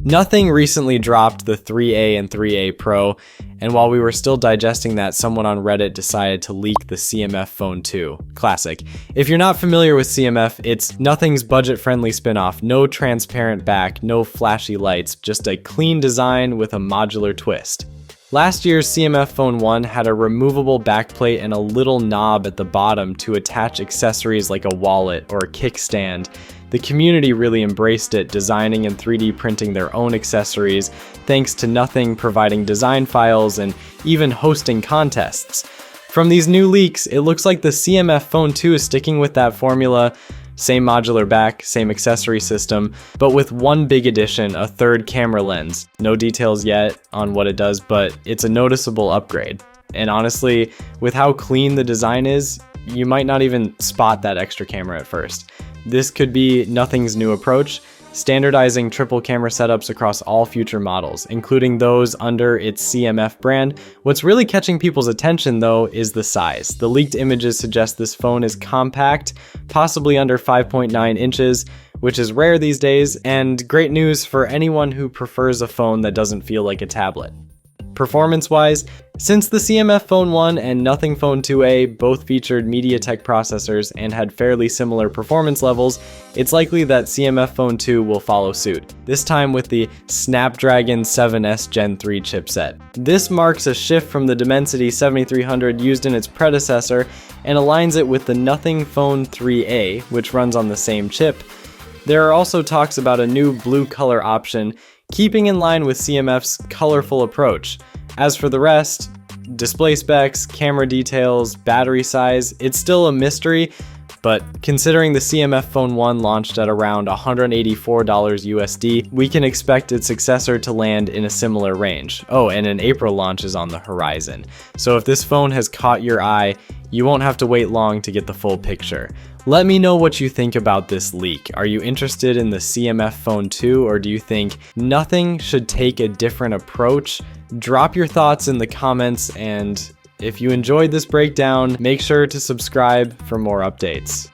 Nothing recently dropped the 3A and 3A Pro, and while we were still digesting that, someone on Reddit decided to leak the CMF Phone 2. Classic. If you're not familiar with CMF, it's Nothing's budget-friendly spinoff. No transparent back, no flashy lights, just a clean design with a modular twist. Last year's CMF Phone 1 had a removable backplate and a little knob at the bottom to attach accessories like a wallet or a kickstand. The community really embraced it, designing and 3D printing their own accessories, thanks to Nothing providing design files and even hosting contests. From these new leaks, it looks like the CMF Phone 2 is sticking with that formula. Same modular back, same accessory system, but with one big addition, a third camera lens. No details yet on what it does, but it's a noticeable upgrade. And honestly, with how clean the design is, you might not even spot that extra camera at first. This could be Nothing's new approach, standardizing triple camera setups across all future models, including those under its CMF brand. What's really catching people's attention though is the size. The leaked images suggest this phone is compact, possibly under 5.9 inches, which is rare these days, and great news for anyone who prefers a phone that doesn't feel like a tablet. Performance-wise, since the CMF Phone 1 and Nothing Phone 2A both featured MediaTek processors and had fairly similar performance levels, it's likely that CMF Phone 2 will follow suit, this time with the Snapdragon 7S Gen 3 chipset. This marks a shift from the Dimensity 7300 used in its predecessor and aligns it with the Nothing Phone 3A, which runs on the same chip. There are also talks about a new blue color option, keeping in line with CMF's colorful approach. As for the rest, display specs, camera details, battery size, it's still a mystery, but considering the CMF Phone 1 launched at around $184 USD, we can expect its successor to land in a similar range. Oh, and an April launch is on the horizon. So if this phone has caught your eye, you won't have to wait long to get the full picture. Let me know what you think about this leak. Are you interested in the CMF Phone 2, or do you think Nothing should take a different approach? Drop your thoughts in the comments, and if you enjoyed this breakdown, make sure to subscribe for more updates.